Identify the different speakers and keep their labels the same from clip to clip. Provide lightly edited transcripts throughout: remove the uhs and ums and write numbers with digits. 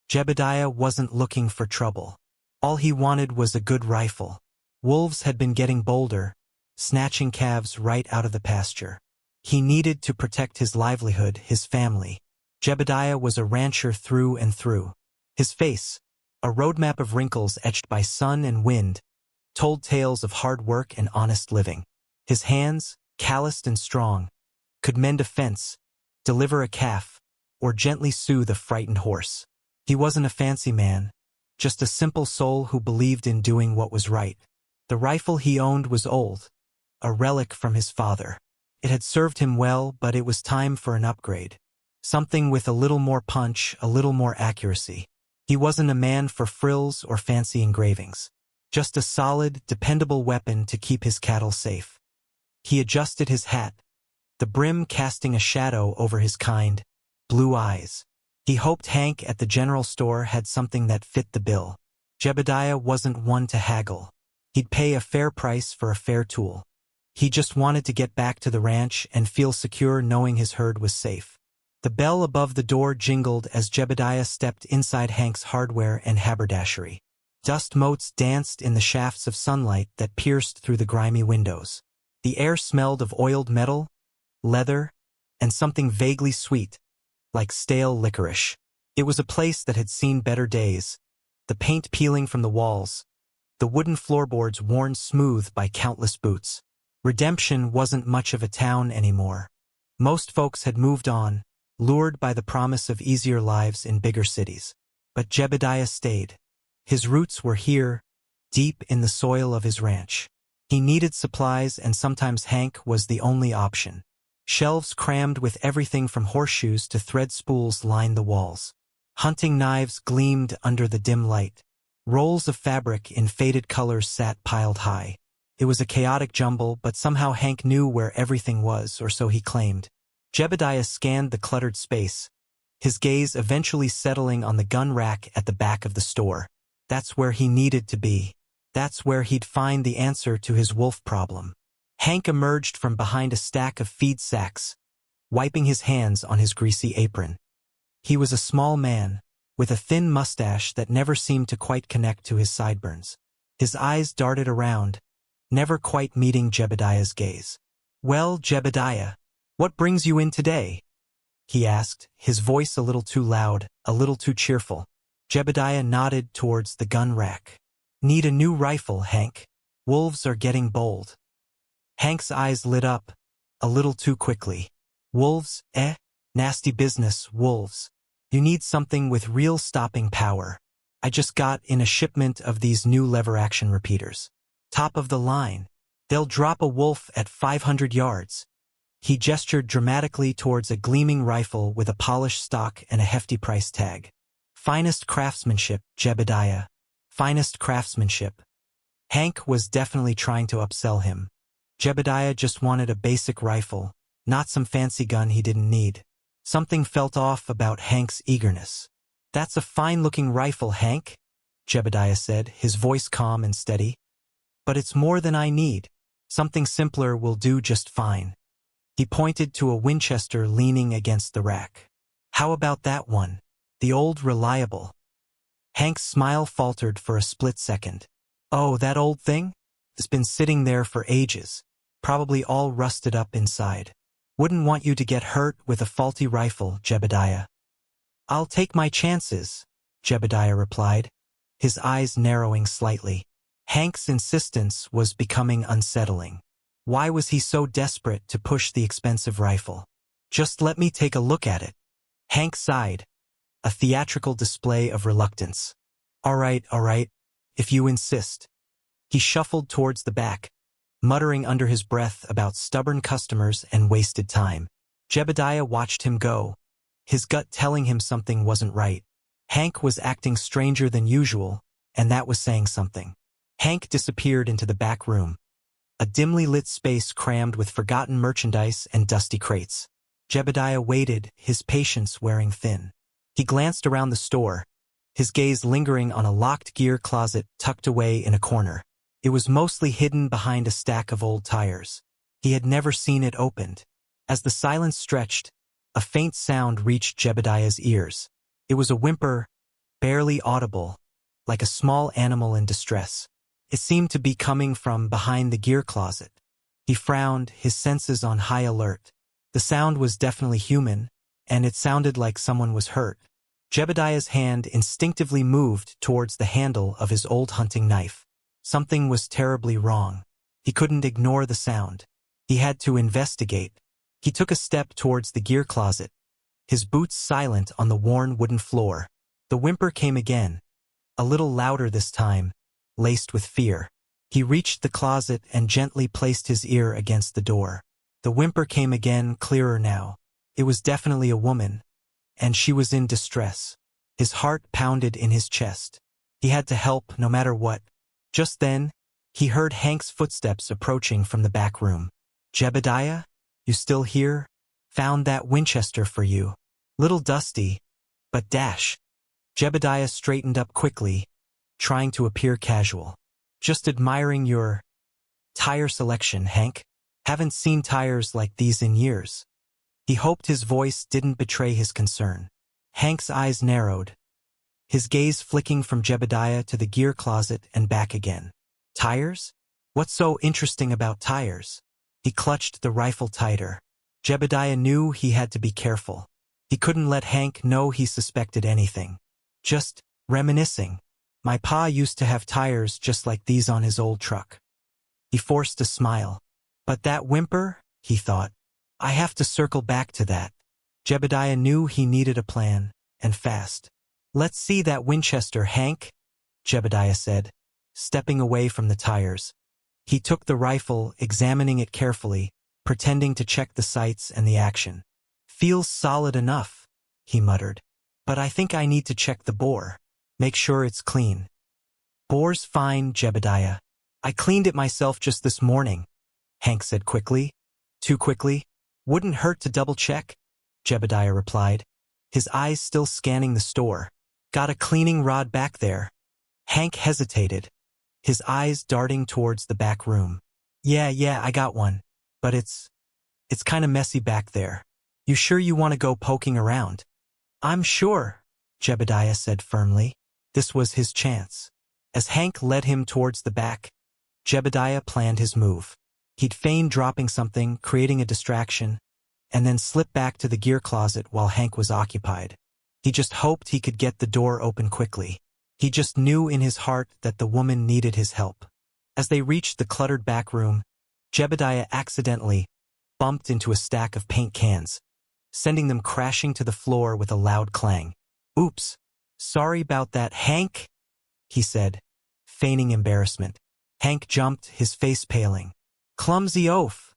Speaker 1: Jebediah wasn't looking for trouble. All he wanted was a good rifle. Wolves had been getting bolder, snatching calves right out of the pasture. He needed to protect his livelihood, his family. Jebediah was a rancher through and through. His face, a roadmap of wrinkles etched by sun and wind, told tales of hard work and honest living. His hands, calloused and strong, could mend a fence, deliver a calf, or gently soothe a frightened horse. He wasn't a fancy man, just a simple soul who believed in doing what was right. The rifle he owned was old, a relic from his father. It had served him well, but it was time for an upgrade. Something with a little more punch, a little more accuracy. He wasn't a man for frills or fancy engravings. Just a solid, dependable weapon to keep his cattle safe. He adjusted his hat, the brim casting a shadow over his kind, blue eyes. He hoped Hank at the general store had something that fit the bill. Jebediah wasn't one to haggle. He'd pay a fair price for a fair tool. He just wanted to get back to the ranch and feel secure knowing his herd was safe. The bell above the door jingled as Jebediah stepped inside Hank's hardware and haberdashery. Dust motes danced in the shafts of sunlight that pierced through the grimy windows. The air smelled of oiled metal, leather, and something vaguely sweet, like stale licorice. It was a place that had seen better days, the paint peeling from the walls, the wooden floorboards worn smooth by countless boots. Redemption wasn't much of a town anymore. Most folks had moved on, lured by the promise of easier lives in bigger cities. But Jebediah stayed. His roots were here, deep in the soil of his ranch. He needed supplies, and sometimes Hank was the only option. Shelves crammed with everything from horseshoes to thread spools lined the walls. Hunting knives gleamed under the dim light. Rolls of fabric in faded colors sat piled high. It was a chaotic jumble, but somehow Hank knew where everything was, or so he claimed. Jebediah scanned the cluttered space, his gaze eventually settling on the gun rack at the back of the store. That's where he needed to be. That's where he'd find the answer to his wolf problem. Hank emerged from behind a stack of feed sacks, wiping his hands on his greasy apron. He was a small man, with a thin mustache that never seemed to quite connect to his sideburns. His eyes darted around, never quite meeting Jebediah's gaze. "Well, Jebediah, what brings you in today?" he asked, his voice a little too loud, a little too cheerful. Jebediah nodded towards the gun rack. "Need a new rifle, Hank. Wolves are getting bold." Hank's eyes lit up, a little too quickly. "Wolves, eh? Nasty business, wolves. You need something with real stopping power. I just got in a shipment of these new lever-action repeaters. Top of the line. They'll drop a wolf at 500 yards. He gestured dramatically towards a gleaming rifle with a polished stock and a hefty price tag. "Finest craftsmanship, Jebediah. Finest craftsmanship." Hank was definitely trying to upsell him. Jebediah just wanted a basic rifle, not some fancy gun he didn't need. Something felt off about Hank's eagerness. "That's a fine-looking rifle, Hank," Jebediah said, his voice calm and steady. "But it's more than I need. Something simpler will do just fine." He pointed to a Winchester leaning against the rack. "How about that one? The old reliable?" Hank's smile faltered for a split second. "Oh, that old thing? It's been sitting there for ages, probably all rusted up inside. Wouldn't want you to get hurt with a faulty rifle, Jebediah." "I'll take my chances," Jebediah replied, his eyes narrowing slightly. Hank's insistence was becoming unsettling. Why was he so desperate to push the expensive rifle? "Just let me take a look at it." Hank sighed, a theatrical display of reluctance. All right, if you insist." He shuffled towards the back, muttering under his breath about stubborn customers and wasted time. Jebediah watched him go, his gut telling him something wasn't right. Hank was acting stranger than usual, and that was saying something. Hank disappeared into the back room, a dimly lit space crammed with forgotten merchandise and dusty crates. Jebediah waited, his patience wearing thin. He glanced around the store, his gaze lingering on a locked gear closet tucked away in a corner. It was mostly hidden behind a stack of old tires. He had never seen it opened. As the silence stretched, a faint sound reached Jebediah's ears. It was a whimper, barely audible, like a small animal in distress. It seemed to be coming from behind the gear closet. He frowned, his senses on high alert. The sound was definitely human, and it sounded like someone was hurt. Jebediah's hand instinctively moved towards the handle of his old hunting knife. Something was terribly wrong. He couldn't ignore the sound. He had to investigate. He took a step towards the gear closet, his boots silent on the worn wooden floor. The whimper came again, a little louder this time, laced with fear. He reached the closet and gently placed his ear against the door. The whimper came again, clearer now. It was definitely a woman, and she was in distress. His heart pounded in his chest. He had to help, no matter what. Just then, he heard Hank's footsteps approaching from the back room. "Jebediah? You still here? Found that Winchester for you. Little dusty, but dash." Jebediah straightened up quickly, trying to appear casual. "Just admiring your tire selection, Hank. Haven't seen tires like these in years." He hoped his voice didn't betray his concern. Hank's eyes narrowed, his gaze flicking from Jebediah to the gear closet and back again. "Tires? What's so interesting about tires?" He clutched the rifle tighter. Jebediah knew he had to be careful. He couldn't let Hank know he suspected anything. "Just reminiscing. My pa used to have tires just like these on his old truck." He forced a smile. "But that whimper," he thought. "I have to circle back to that." Jebediah knew he needed a plan, and fast. "Let's see that Winchester, Hank," Jebediah said, stepping away from the tires. He took the rifle, examining it carefully, pretending to check the sights and the action. "Feels solid enough," he muttered. "But I think I need to check the bore. Make sure it's clean." "Bore's fine, Jebediah. I cleaned it myself just this morning," Hank said quickly. "Too quickly? Wouldn't hurt to double-check," Jebediah replied, his eyes still scanning the store. "Got a cleaning rod back there?" Hank hesitated, his eyes darting towards the back room. Yeah, I got one. But it's kinda messy back there. You sure you want to go poking around?" "I'm sure," Jebediah said firmly. This was his chance. As Hank led him towards the back, Jebediah planned his move. He'd feign dropping something, creating a distraction, and then slip back to the gear closet while Hank was occupied. He just hoped he could get the door open quickly. He just knew in his heart that the woman needed his help. As they reached the cluttered back room, Jebediah accidentally bumped into a stack of paint cans, sending them crashing to the floor with a loud clang. "Oops. Sorry about that, Hank," he said, feigning embarrassment. Hank jumped, his face paling. "Clumsy oaf,"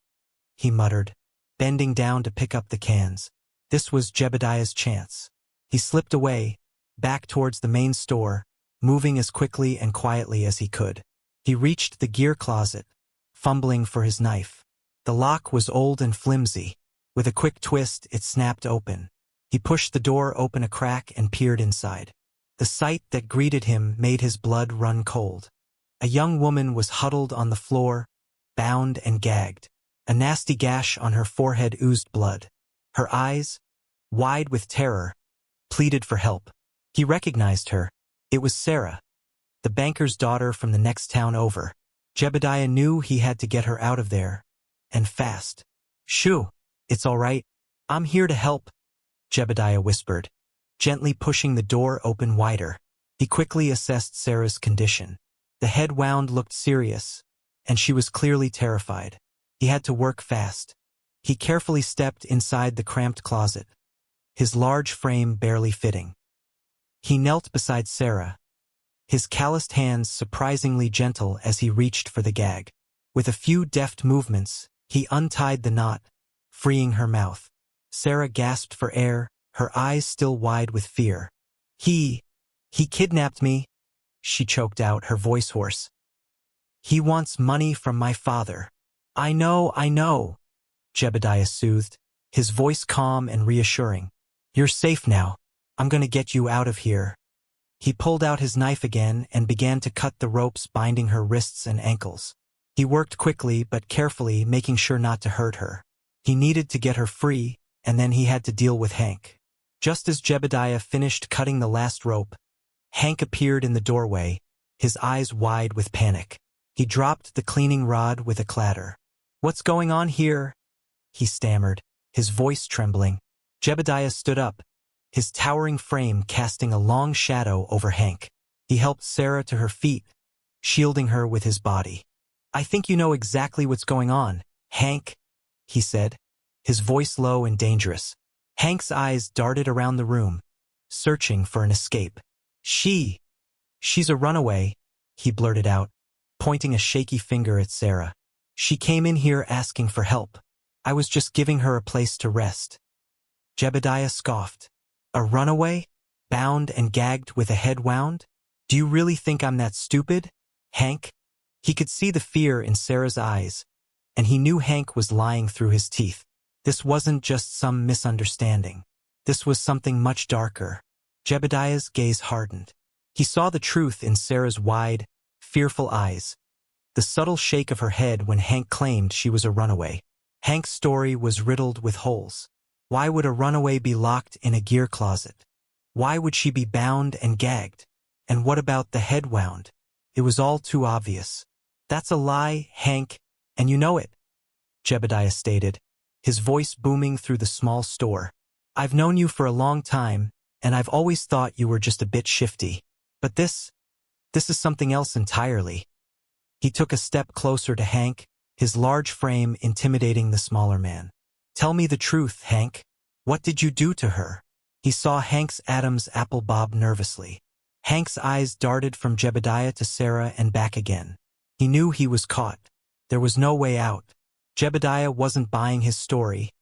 Speaker 1: he muttered, bending down to pick up the cans. This was Jebediah's chance. He slipped away, back towards the main store, moving as quickly and quietly as he could. He reached the gear closet, fumbling for his knife. The lock was old and flimsy. With a quick twist, it snapped open. He pushed the door open a crack and peered inside. The sight that greeted him made his blood run cold. A young woman was huddled on the floor, bound and gagged. A nasty gash on her forehead oozed blood. Her eyes, wide with terror, pleaded for help. He recognized her. It was Sarah, the banker's daughter from the next town over. Jebediah knew he had to get her out of there, and fast. "Shoo, it's all right. I'm here to help," Jebediah whispered, gently pushing the door open wider. He quickly assessed Sarah's condition. The head wound looked serious, and she was clearly terrified. He had to work fast. He carefully stepped inside the cramped closet, his large frame barely fitting. He knelt beside Sarah, his calloused hands surprisingly gentle as he reached for the gag. With a few deft movements, he untied the knot, freeing her mouth. Sarah gasped for air, her eyes still wide with fear. He kidnapped me," she choked out, her voice hoarse. "He wants money from my father." I know," Jebediah soothed, his voice calm and reassuring. "You're safe now. I'm gonna get you out of here." He pulled out his knife again and began to cut the ropes binding her wrists and ankles. He worked quickly but carefully, making sure not to hurt her. He needed to get her free, and then he had to deal with Hank. Just as Jebediah finished cutting the last rope, Hank appeared in the doorway, his eyes wide with panic. He dropped the cleaning rod with a clatter. "What's going on here?" he stammered, his voice trembling. Jebediah stood up, his towering frame casting a long shadow over Hank. He helped Sarah to her feet, shielding her with his body. "I think you know exactly what's going on, Hank," he said, his voice low and dangerous. Hank's eyes darted around the room, searching for an escape. She's a runaway," he blurted out, pointing a shaky finger at Sarah. "She came in here asking for help. I was just giving her a place to rest." Jebediah scoffed. "A runaway? Bound and gagged with a head wound? Do you really think I'm that stupid, Hank?" He could see the fear in Sarah's eyes, and he knew Hank was lying through his teeth. This wasn't just some misunderstanding. This was something much darker. Jebediah's gaze hardened. He saw the truth in Sarah's wide, fearful eyes, the subtle shake of her head when Hank claimed she was a runaway. Hank's story was riddled with holes. Why would a runaway be locked in a gear closet? Why would she be bound and gagged? And what about the head wound? It was all too obvious. "That's a lie, Hank, and you know it," Jebediah stated, his voice booming through the small store. "I've known you for a long time, and I've always thought you were just a bit shifty. But this is something else entirely." He took a step closer to Hank, his large frame intimidating the smaller man. "Tell me the truth, Hank. What did you do to her?" He saw Hank's Adam's apple bob nervously. Hank's eyes darted from Jebediah to Sarah and back again. He knew he was caught. There was no way out. Jebediah wasn't buying his story,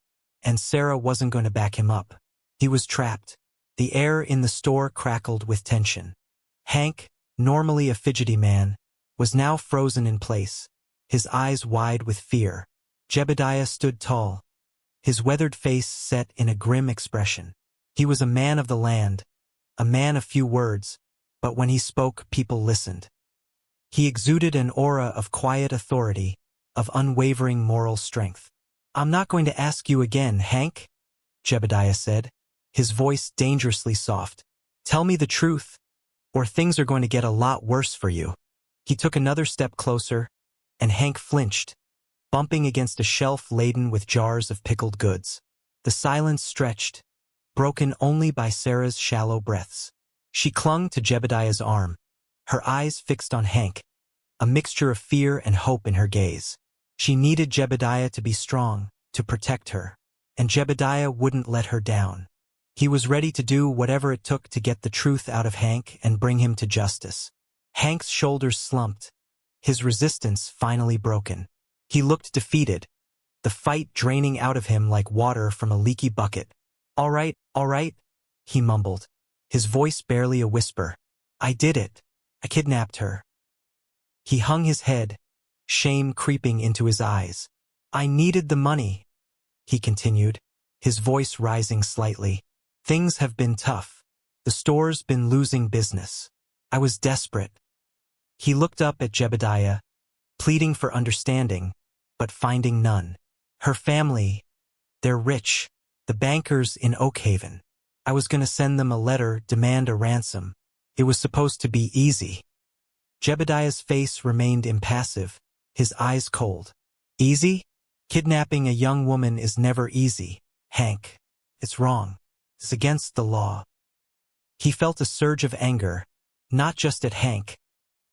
Speaker 1: and Sarah wasn't going to back him up. He was trapped. The air in the store crackled with tension. Hank, normally a fidgety man, was now frozen in place, his eyes wide with fear. Jebediah stood tall, his weathered face set in a grim expression. He was a man of the land, a man of few words, but when he spoke, people listened. He exuded an aura of quiet authority, of unwavering moral strength. "I'm not going to ask you again, Hank," Jebediah said, his voice dangerously soft. "Tell me the truth, or things are going to get a lot worse for you." He took another step closer, and Hank flinched, bumping against a shelf laden with jars of pickled goods. The silence stretched, broken only by Sarah's shallow breaths. She clung to Jebediah's arm, her eyes fixed on Hank, a mixture of fear and hope in her gaze. She needed Jebediah to be strong, to protect her, and Jebediah wouldn't let her down. He was ready to do whatever it took to get the truth out of Hank and bring him to justice. Hank's shoulders slumped, his resistance finally broken. He looked defeated, the fight draining out of him like water from a leaky bucket. All right, he mumbled, his voice barely a whisper. "I did it. I kidnapped her." He hung his head, shame creeping into his eyes. "I needed the money," he continued, his voice rising slightly. "Things have been tough. The store's been losing business. I was desperate." He looked up at Jebediah, pleading for understanding, but finding none. "Her family, they're rich, the bankers in Oakhaven. I was going to send them a letter, demand a ransom. It was supposed to be easy." Jebediah's face remained impassive, his eyes cold. "Easy? Kidnapping a young woman is never easy, Hank. It's wrong. It's against the law." He felt a surge of anger, not just at Hank,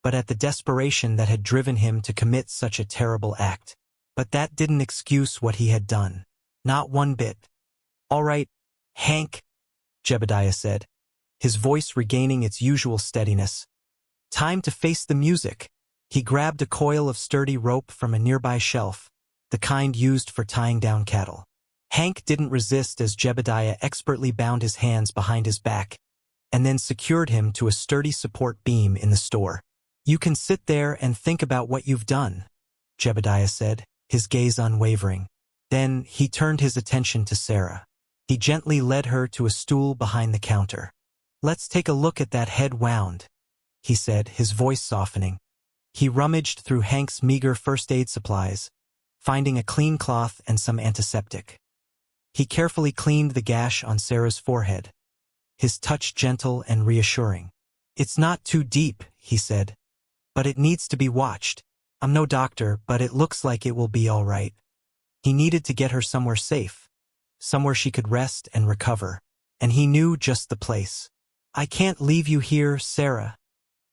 Speaker 1: but at the desperation that had driven him to commit such a terrible act. But that didn't excuse what he had done. Not one bit. "All right, Hank," Jebediah said, his voice regaining its usual steadiness. "Time to face the music." He grabbed a coil of sturdy rope from a nearby shelf, the kind used for tying down cattle. Hank didn't resist as Jebediah expertly bound his hands behind his back, and then secured him to a sturdy support beam in the store. "You can sit there and think about what you've done," Jebediah said, his gaze unwavering. Then he turned his attention to Sarah. He gently led her to a stool behind the counter. "Let's take a look at that head wound," he said, his voice softening. He rummaged through Hank's meager first aid supplies, finding a clean cloth and some antiseptic. He carefully cleaned the gash on Sarah's forehead, his touch gentle and reassuring. It's not too deep, he said. But it needs to be watched. I'm no doctor, but it looks like it will be all right. He needed to get her somewhere safe, somewhere she could rest and recover. And he knew just the place. I can't leave you here, Sarah,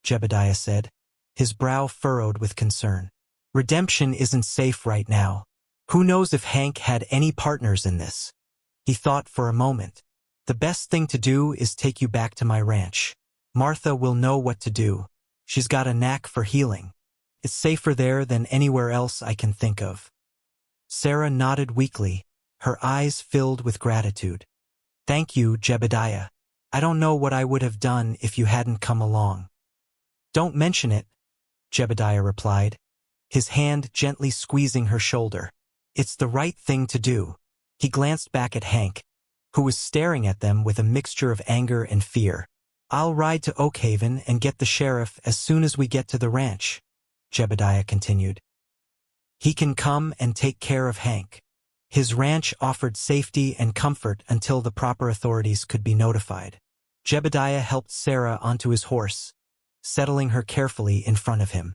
Speaker 1: Jebediah said, his brow furrowed with concern. Redemption isn't safe right now. Who knows if Hank had any partners in this? He thought for a moment. The best thing to do is take you back to my ranch. Martha will know what to do. She's got a knack for healing. It's safer there than anywhere else I can think of. Sarah nodded weakly, her eyes filled with gratitude. Thank you, Jebediah. I don't know what I would have done if you hadn't come along. Don't mention it, Jebediah replied, his hand gently squeezing her shoulder. It's the right thing to do. He glanced back at Hank, who was staring at them with a mixture of anger and fear. I'll ride to Oakhaven and get the sheriff as soon as we get to the ranch, Jebediah continued. He can come and take care of Hank. His ranch offered safety and comfort until the proper authorities could be notified. Jebediah helped Sarah onto his horse, settling her carefully in front of him.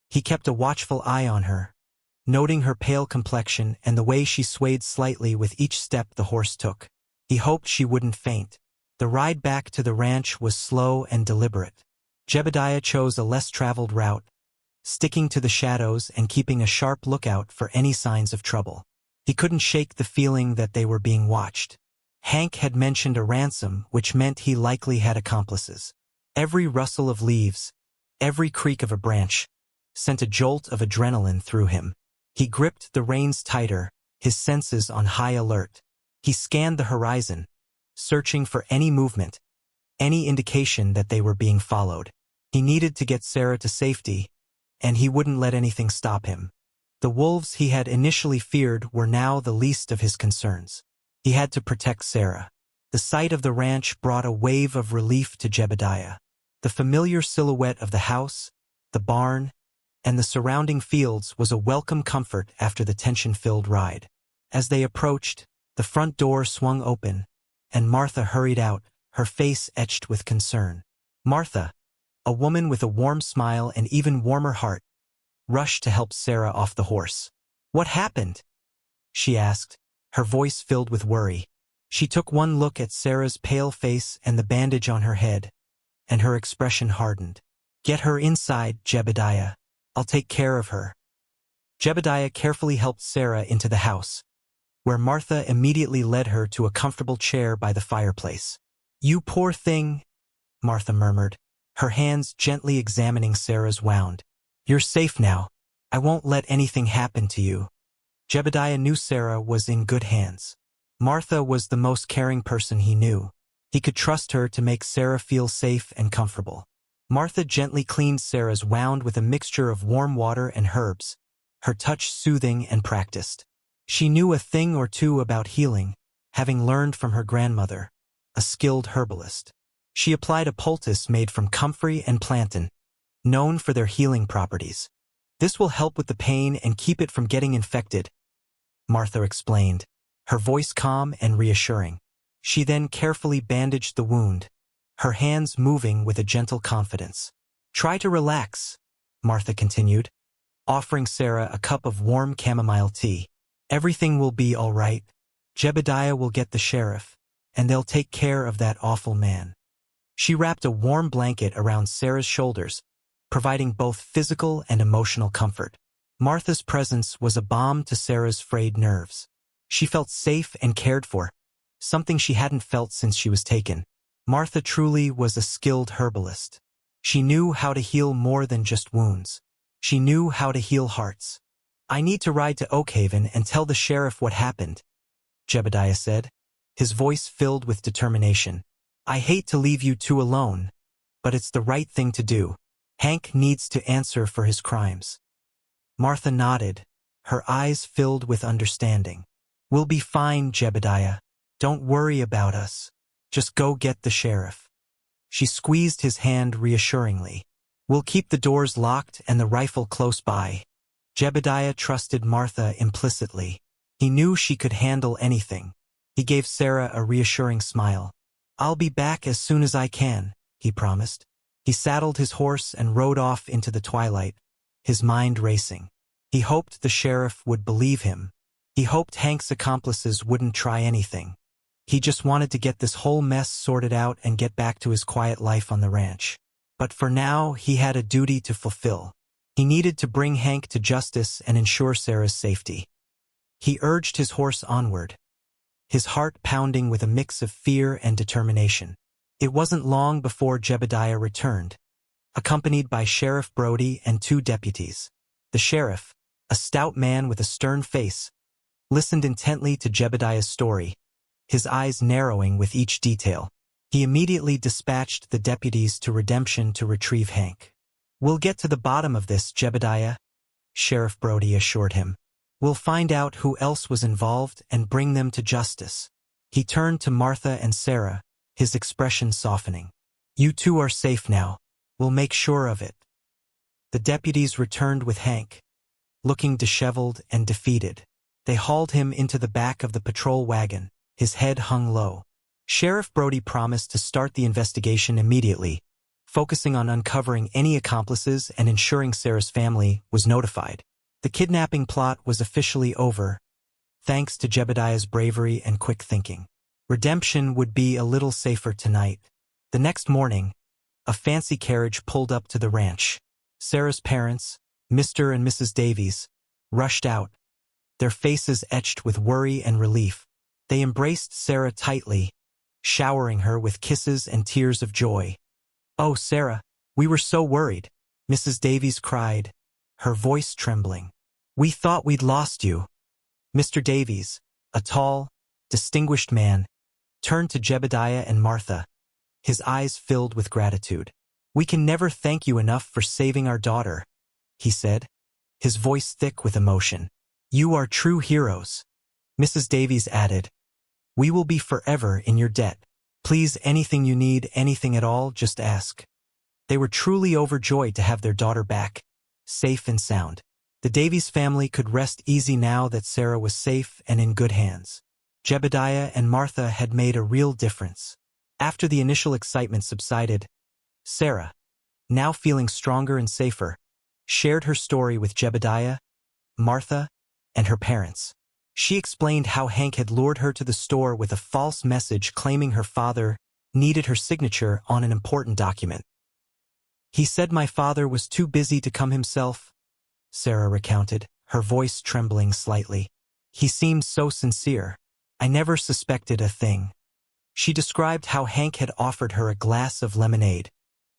Speaker 1: He kept a watchful eye on her, noting her pale complexion and the way she swayed slightly with each step the horse took. He hoped she wouldn't faint. The ride back to the ranch was slow and deliberate. Jebediah chose a less traveled route, sticking to the shadows and keeping a sharp lookout for any signs of trouble. He couldn't shake the feeling that they were being watched. Hank had mentioned a ransom, which meant he likely had accomplices. Every rustle of leaves, every creak of a branch, sent a jolt of adrenaline through him. He gripped the reins tighter, his senses on high alert. He scanned the horizon, searching for any movement, any indication that they were being followed. He needed to get Sarah to safety, and he wouldn't let anything stop him. The wolves he had initially feared were now the least of his concerns. He had to protect Sarah. The sight of the ranch brought a wave of relief to Jebediah. The familiar silhouette of the house, the barn, and the surrounding fields was a welcome comfort after the tension-filled ride. As they approached, the front door swung open, and Martha hurried out, her face etched with concern. Martha, a woman with a warm smile and even warmer heart, rushed to help Sarah off the horse. What happened? She asked, her voice filled with worry. She took one look at Sarah's pale face and the bandage on her head, and her expression hardened. Get her inside, Jebediah. I'll take care of her. Jebediah carefully helped Sarah into the house, where Martha immediately led her to a comfortable chair by the fireplace. You poor thing, Martha murmured, her hands gently examining Sarah's wound. You're safe now. I won't let anything happen to you. Jebediah knew Sarah was in good hands. Martha was the most caring person he knew. He could trust her to make Sarah feel safe and comfortable. Martha gently cleaned Sarah's wound with a mixture of warm water and herbs, her touch soothing and practiced. She knew a thing or two about healing, having learned from her grandmother, a skilled herbalist. She applied a poultice made from comfrey and plantain, known for their healing properties. This will help with the pain and keep it from getting infected, Martha explained, her voice calm and reassuring. She then carefully bandaged the wound, her hands moving with a gentle confidence. Try to relax, Martha continued, offering Sarah a cup of warm chamomile tea. Everything will be all right. Jebediah will get the sheriff, and they'll take care of that awful man. She wrapped a warm blanket around Sarah's shoulders, providing both physical and emotional comfort. Martha's presence was a balm to Sarah's frayed nerves. She felt safe and cared for, something she hadn't felt since she was taken. Martha truly was a skilled herbalist. She knew how to heal more than just wounds. She knew how to heal hearts. I need to ride to Oakhaven and tell the sheriff what happened, Jebediah said, his voice filled with determination. I hate to leave you two alone, but it's the right thing to do. Hank needs to answer for his crimes. Martha nodded, her eyes filled with understanding. We'll be fine, Jebediah. Don't worry about us. Just go get the sheriff. She squeezed his hand reassuringly. We'll keep the doors locked and the rifle close by. Jebediah trusted Martha implicitly. He knew she could handle anything. He gave Sarah a reassuring smile. I'll be back as soon as I can, he promised. He saddled his horse and rode off into the twilight, his mind racing. He hoped the sheriff would believe him. He hoped Hank's accomplices wouldn't try anything. He just wanted to get this whole mess sorted out and get back to his quiet life on the ranch. But for now, he had a duty to fulfill. He needed to bring Hank to justice and ensure Sarah's safety. He urged his horse onward, his heart pounding with a mix of fear and determination. It wasn't long before Jebediah returned, accompanied by Sheriff Brody and 2 deputies. The sheriff, a stout man with a stern face, listened intently to Jebediah's story, his eyes narrowing with each detail. He immediately dispatched the deputies to Redemption to retrieve Hank. "We'll get to the bottom of this, Jebediah," Sheriff Brody assured him. "We'll find out who else was involved and bring them to justice." He turned to Martha and Sarah, his expression softening. "You two are safe now. We'll make sure of it." The deputies returned with Hank, looking disheveled and defeated. They hauled him into the back of the patrol wagon, his head hung low. Sheriff Brody promised to start the investigation immediately, focusing on uncovering any accomplices and ensuring Sarah's family was notified. The kidnapping plot was officially over, thanks to Jebediah's bravery and quick thinking. Redemption would be a little safer tonight. The next morning, a fancy carriage pulled up to the ranch. Sarah's parents, Mr. and Mrs. Davies, rushed out, their faces etched with worry and relief. They embraced Sarah tightly, showering her with kisses and tears of joy. "Oh, Sarah, we were so worried," Mrs. Davies cried, her voice trembling. "We thought we'd lost you." Mr. Davies, a tall, distinguished man, turned to Jebediah and Martha, his eyes filled with gratitude. "We can never thank you enough for saving our daughter," he said, his voice thick with emotion. "You are true heroes." Mrs. Davies added, "We will be forever in your debt. Please, anything you need, anything at all, just ask." They were truly overjoyed to have their daughter back, safe and sound. The Davies family could rest easy now that Sarah was safe and in good hands. Jebediah and Martha had made a real difference. After the initial excitement subsided, Sarah, now feeling stronger and safer, shared her story with Jebediah, Martha, and her parents. She explained how Hank had lured her to the store with a false message claiming her father needed her signature on an important document. "He said my father was too busy to come himself," Sarah recounted, her voice trembling slightly. "He seemed so sincere. I never suspected a thing." She described how Hank had offered her a glass of lemonade,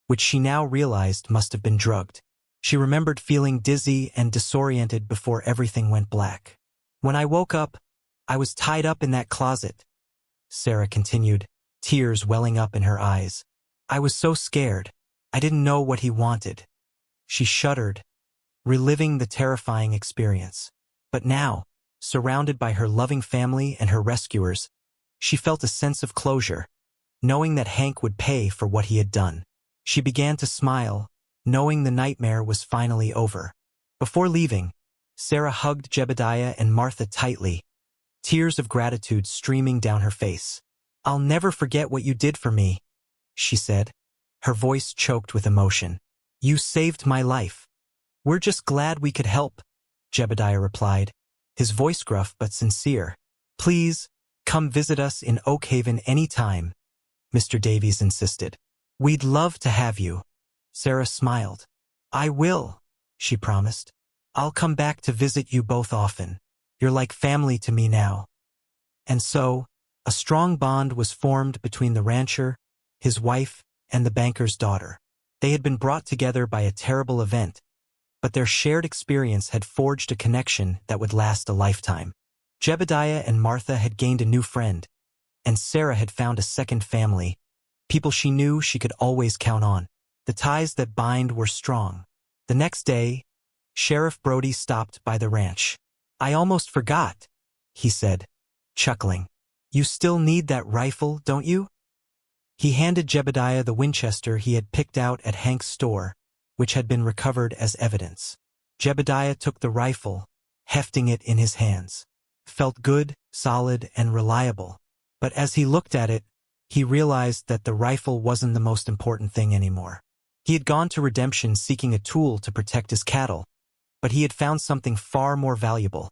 Speaker 1: which she now realized must have been drugged. She remembered feeling dizzy and disoriented before everything went black. "When I woke up, I was tied up in that closet," Sarah continued, tears welling up in her eyes. "I was so scared. I didn't know what he wanted." She shuddered, reliving the terrifying experience. But now, surrounded by her loving family and her rescuers, she felt a sense of closure, knowing that Hank would pay for what he had done. She began to smile, knowing the nightmare was finally over. Before leaving, Sarah hugged Jebediah and Martha tightly, tears of gratitude streaming down her face. "I'll never forget what you did for me," she said, her voice choked with emotion. "You saved my life." "We're just glad we could help," Jebediah replied, his voice gruff but sincere. "Please, come visit us in Oak Haven any time," Mr. Davies insisted. "We'd love to have you." Sarah smiled. "I will," she promised. "I'll come back to visit you both often. You're like family to me now." And so, a strong bond was formed between the rancher, his wife, and the banker's daughter. They had been brought together by a terrible event, but their shared experience had forged a connection that would last a lifetime. Jebediah and Martha had gained a new friend, and Sarah had found a second family, people she knew she could always count on. The ties that bind were strong. The next day, Sheriff Brody stopped by the ranch. "I almost forgot," he said, chuckling. "You still need that rifle, don't you?" He handed Jebediah the Winchester he had picked out at Hank's store, which had been recovered as evidence. Jebediah took the rifle, hefting it in his hands. Felt good, solid, and reliable. But as he looked at it, he realized that the rifle wasn't the most important thing anymore. He had gone to redemption seeking a tool to protect his cattle, but he had found something far more valuable,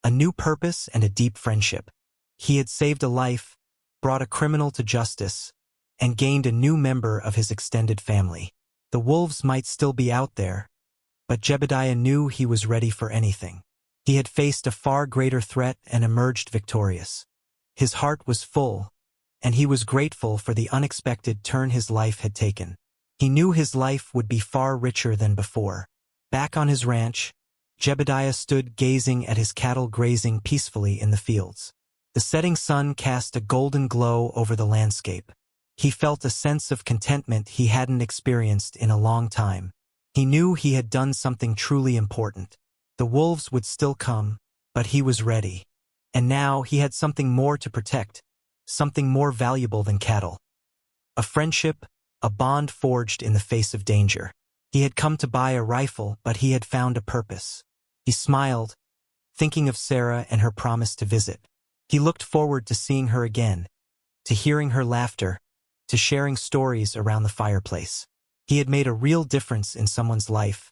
Speaker 1: a new purpose and a deep friendship. He had saved a life, brought a criminal to justice, and gained a new member of his extended family. The wolves might still be out there, but Jebediah knew he was ready for anything. He had faced a far greater threat and emerged victorious. His heart was full, and he was grateful for the unexpected turn his life had taken. He knew his life would be far richer than before. Back on his ranch, Jebediah stood gazing at his cattle grazing peacefully in the fields. The setting sun cast a golden glow over the landscape. He felt a sense of contentment he hadn't experienced in a long time. He knew he had done something truly important. The wolves would still come, but he was ready. And now he had something more to protect, something more valuable than cattle. A friendship, a bond forged in the face of danger. He had come to buy a rifle, but he had found a purpose. He smiled, thinking of Sarah and her promise to visit. He looked forward to seeing her again, to hearing her laughter, to sharing stories around the fireplace. He had made a real difference in someone's life,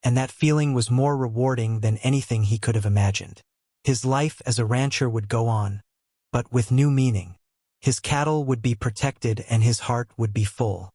Speaker 1: and that feeling was more rewarding than anything he could have imagined. His life as a rancher would go on, but with new meaning. His cattle would be protected and his heart would be full.